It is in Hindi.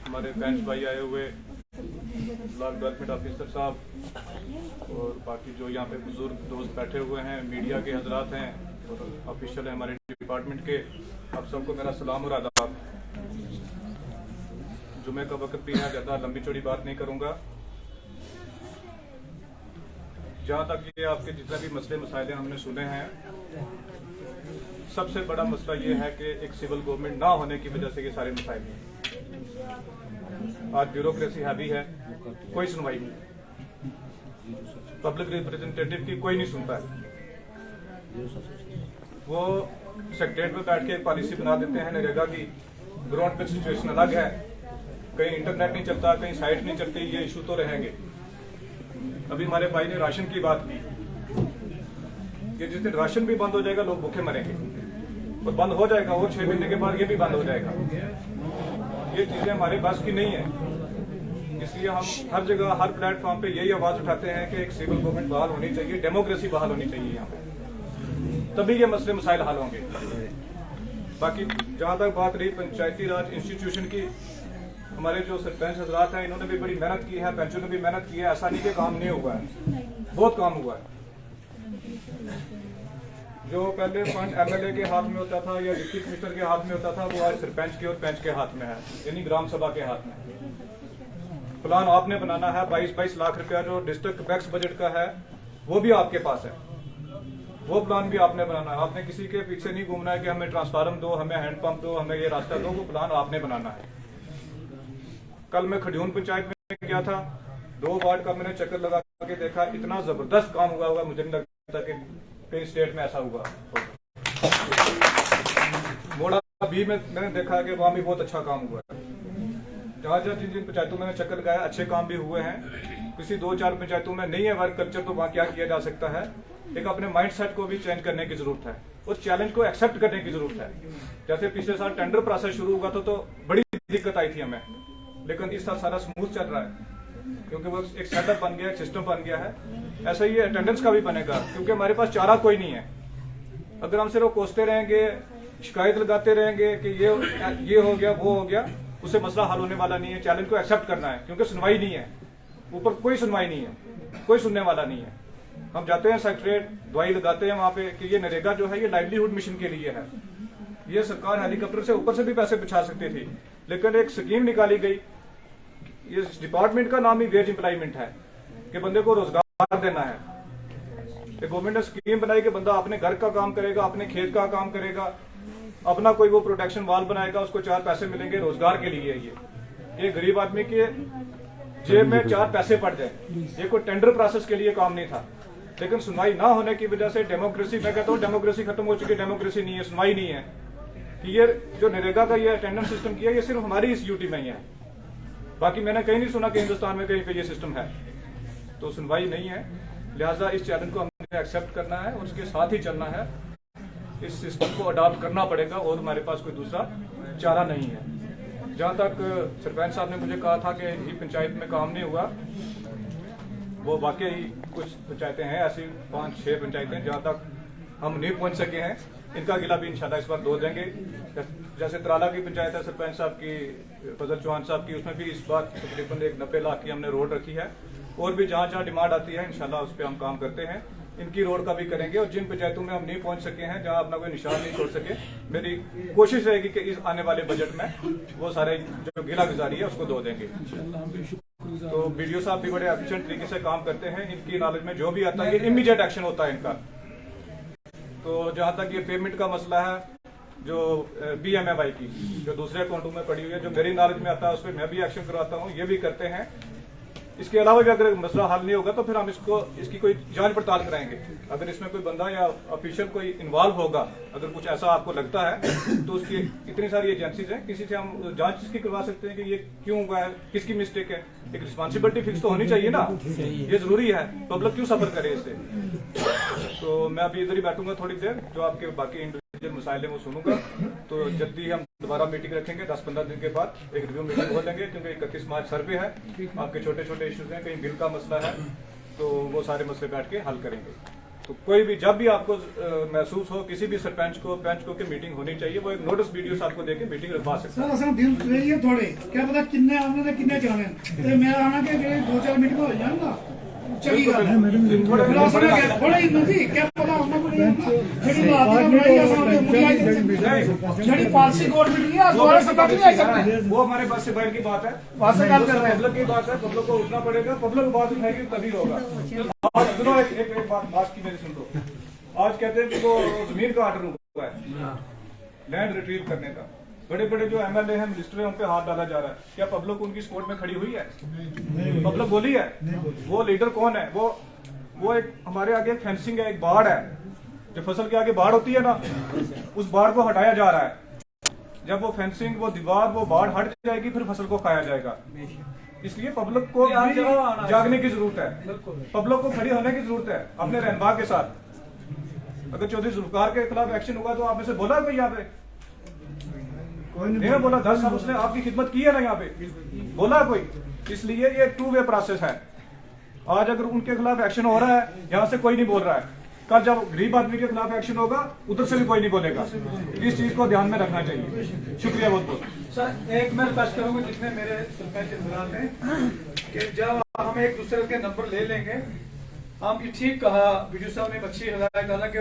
हमारे बेंच भाई आए हुए, ब्लॉक डेवलपमेंट ऑफिसर साहब और बाकी जो यहाँ पे बुजुर्ग दोस्त बैठे हुए हैं, मीडिया के हजरात हैं और ऑफिशियल हैं हमारे डिपार्टमेंट के, आप सबको मेरा सलाम और आदाब। जुमे का वक्त भी है, ज़्यादा लंबी चौड़ी बात नहीं करूँगा। जहाँ तक ये आपके जितने भी मसले मसाइल हमने सुने हैं, सबसे बड़ा मसला ये है कि एक सिविल गवर्नमेंट ना होने की वजह से ये सारे मसाइल हैं। आज ब्यूरोक्रेसी हैवी है, कोई सुनवाई नहीं, पब्लिक रिप्रेजेंटेटिव की कोई नहीं सुनता है। वो सेक्रेटरीट में बैठ के एक पॉलिसी बना देते हैं नरेगा की, ग्राउंड पे सिचुएशन अलग है, कहीं इंटरनेट नहीं चलता, कहीं साइट नहीं चलती, ये इशू तो रहेंगे। अभी हमारे भाई ने राशन की बात की कि जिस दिन राशन भी बंद हो जाएगा लोग भूखे मरेंगे, और बंद हो जाएगा और 6 महीने के बाद ये भी बंद हो जाएगा। ये चीजें हमारे पास की नहीं है, इसलिए हम हर जगह हर प्लेटफॉर्म पे यही आवाज उठाते हैं कि एक सिविल गवर्नमेंट बहाल होनी चाहिए, डेमोक्रेसी बहाल होनी चाहिए यहाँ पे, तभी ये मसले मसाइल हल होंगे। बाकी जहाँ तक बात रही पंचायती राज इंस्टीट्यूशन की, हमारे जो सरपंच हजरात हैं इन्होंने भी बड़ी मेहनत की है, पंचों ने भी मेहनत की है, ऐसा नहीं कि काम नहीं हुआ है, बहुत काम हुआ है। जो पहले फंड एमएलए के हाथ में होता था या डिप्टी कमिश्नर के हाथ में होता था, वो आज सरपंच के और पंच के हाथ में है, यानी ग्राम सभा के हाथ में। प्लान आपने बनाना है, 22-22 लाख रुपया जो डिस्ट्रिक्ट टैक्स बजट का है वो भी आपके पास है, वो प्लान भी आपने बनाना है। आपने किसी के पीछे नहीं घूमना है कि हमें ट्रांसफार्मर दो, हमें हैंडपंप दो, हमें ये रास्ता दो, वो प्लान आपने बनाना है। कल मैं खडियून पंचायत में गया था, 2 वार्ड का मैंने चक्कर लगा के देखा, इतना जबरदस्त काम हुआ होगा, मुझे नहीं लगता कि कई स्टेट में ऐसा हुआ। मोड़ा भी में मैंने देखा कि वहां भी बहुत अच्छा काम हुआ है। जहाँ जिन पंचायतों में चक्कर लगाया अच्छे काम भी हुए हैं। किसी 2-4 पंचायतों में नहीं है वर्क कल्चर, तो वहाँ क्या किया जा सकता है, एक अपने माइंड सेट को भी चेंज करने की जरूरत है, उस चैलेंज को एक्सेप्ट करने की जरूरत है। जैसे पिछले साल टेंडर प्रोसेस शुरू हुआ तो बड़ी दिक्कत आई थी हमें, लेकिन इस साल सारा स्मूथ चल रहा है क्योंकि वो एक सेटअप बन गया है, सिस्टम बन गया है। ऐसा ही अटेंडेंस का भी बनेगा, क्योंकि हमारे पास चारा कोई नहीं है। अगर हम सिर्फ कोसते रहेंगे, शिकायत लगाते रहेंगे कि ये हो गया वो हो गया, उससे मसला हल होने वाला नहीं है। चैलेंज को एक्सेप्ट करना है, क्योंकि सुनवाई नहीं है, ऊपर कोई सुनवाई नहीं है, कोई सुनने वाला नहीं है। हम जाते हैं सेक्रेटरीट, दवाई लगाते हैं वहां पे कि ये नरेगा जो है ये लाइवलीहुड मिशन के लिए है। ये सरकार हेलीकॉप्टर से ऊपर से भी पैसे बिछा सकती थी, लेकिन एक स्कीम निकाली गई, ये डिपार्टमेंट का नाम ही वेज एम्प्लॉयमेंट है कि बंदे को रोजगार देना है। गवर्नमेंट ने स्कीम बनाई कि बंदा अपने घर का काम करेगा, अपने खेत का काम करेगा, अपना कोई वो प्रोटेक्शन वॉल बनाएगा, उसको 4 पैसे मिलेंगे रोजगार के लिए। ये गरीब आदमी के जेब में 4 पैसे पड़ जाए, ये कोई टेंडर प्रोसेस के लिए काम नहीं था। लेकिन सुनवाई ना होने की वजह से डेमोक्रेसी, मैं कहता हूँ डेमोक्रेसी खत्म हो चुकी, डेमोक्रेसी नहीं है, सुनवाई नहीं है। कि ये जो नरेगा का ये अटेंडेंस सिस्टम किया, ये सिर्फ हमारी इस यूटी में ही है, बाकी मैंने कहीं नहीं सुना कि हिंदुस्तान में कहीं पे ये सिस्टम है। तो सुनवाई नहीं है, लिहाजा इस चैलेंज को हमने एक्सेप्ट करना है और उसके साथ ही चलना है। इस सिस्टम को अडॉप्ट करना पड़ेगा और हमारे पास कोई दूसरा चारा नहीं है। जहाँ तक सरपंच साहब ने मुझे कहा था कि ये पंचायत में काम नहीं हुआ, वो वाकई कुछ पंचायतें हैं ऐसी, 5-6 पंचायतें जहाँ तक हम नहीं पहुँच सके हैं। इनका गिला भी इंशाल्लाह इस बार धो देंगे। जैसे त्राला की पंचायत है सरपंच साहब की, फजल चौहान साहब की, उसमें भी इस बार तकरीबन 90 लाख की हमने रोड रखी है। और भी जहाँ जहाँ डिमांड आती है इंशाल्लाह उस पर हम काम करते हैं। इनकी रोड का भी करेंगे, और जिन पंचायतों में हम नहीं पहुंच सके हैं, जहाँ अपना कोई निशान नहीं छोड़ सके, मेरी कोशिश रहेगी कि इस आने वाले बजट में वो सारे जो गिला गुजारी है उसको धो देंगे। तो बीडीओ साहब भी बड़े एफिशिएंट तरीके से काम करते हैं, इनकी नॉलेज में जो भी आता है ये इमीडिएट एक्शन होता है इनका। तो जहाँ तक ये पेमेंट का मसला है, जो BMFI की जो दूसरे अकाउंटों में पड़ी हुई है, जो मेरी नॉलेज में आता है उस पर मैं भी एक्शन करवाता हूँ, ये भी करते हैं। इसके अलावा भी अगर मसला हल नहीं होगा तो फिर हम इसकी कोई जांच पड़ताल कराएंगे। अगर इसमें कोई बंदा या ऑफिशियल कोई इन्वॉल्व होगा, अगर कुछ ऐसा आपको लगता है, तो उसकी इतनी सारी एजेंसीज हैं, किसी से हम जांच इसकी करवा सकते हैं कि ये क्यों हुआ है, किसकी मिस्टेक है। एक रिस्पॉन्सिबिलिटी फिक्स तो होनी चाहिए ना, ये जरूरी है। पब्लिक क्यों सफर करे इससे। तो मैं अभी इधर ही बैठूंगा थोड़ी देर, जो आपके बाकी इंडिविजुअल मसाइल है वो सुनूंगा। तो जल्दी हम दोबारा मीटिंग रखेंगे, 10-15 दिन के बाद एक रिव्यू मीटिंग हो लेंगे, क्योंकि 31 मार्च सर्वे है, आपके छोटे छोटे इश्यूज हैं, कहीं बिल का मसला है, तो वो सारे मसले बैठ के हल करेंगे। तो कोई भी जब भी आपको महसूस हो किसी भी सरपंच को पंच को की मीटिंग होनी चाहिए, वो एक नोटिस वीडियो आपको देके मीटिंग रखवा सकते हैं। सर असल दिल रही है थोड़े क्या पता किन्ने आने ते किन्ने जाने ते मैं आना के जेडे 2-4 मीटिंग हो जान ना चली गल है थोड़ा ही नहीं क्या पता हमने को जेडी बात बनाई है सामने मुद्दा जेडी पॉलिसी गवर्नमेंट की आज दोबारा सत्ता नहीं आई सकती, वो हमारे बस से बाहर की बात है, पास से गल कर रहे हैं। पब्लिक की बात है, पब्लिक को उठना पड़ेगा, पब्लिक बात उठाएगी तभी होगा। आज सुनो एक बात की मेरी सुन लो। आज कहते हैं कि वो जमीन का ऑर्डर हुआ है लैंड रिट्रीव करने का, बड़े बड़े जो एमएलए हैं मिनिस्टर हैं उन पे हाथ डाला जा रहा है। क्या पब्लिक उनकी सपोर्ट में खड़ी हुई है? पब्लिक बोली है? वो लीडर कौन है? वो एक हमारे आगे फेंसिंग है, एक बाढ़ है, जो फसल के आगे बाढ़ होती है ना, उस बाढ़ को हटाया जा रहा है। जब वो फेंसिंग, वो दीवार, वो बाढ़ हट जाएगी फिर फसल को खाया जाएगा। इसलिए पब्लिक को भी जागने की जरूरत है, पब्लिक को खड़ी होने की जरूरत है अपने रहनुमा के साथ। अगर चौधरी जुल्फकार के खिलाफ एक्शन हुआ तो आप में से बोला कोई यहाँ पे? कोई नहीं बोला। 10 साल उसने आपकी खिदमत की है ना यहाँ पे, बोला कोई? इसलिए ये 2 वे प्रोसेस है। आज अगर उनके खिलाफ एक्शन हो रहा है, यहाँ से कोई नहीं बोल रहा है, कल जब गरीब आदमी के खिलाफ एक्शन होगा उधर से भी कोई नहीं बोलेगा। इस चीज को ध्यान में रखना चाहिए। शुक्रिया बहुत बहुत। सर एक मैं रिक्वेस्ट करूंगा जितने मेरे सरपंच इंतजाम हैं कि जब हम एक दूसरे के नंबर ले लेंगे, हम ठीक कहा वीडियो साहब ने अच्छी हिदायत डाला कि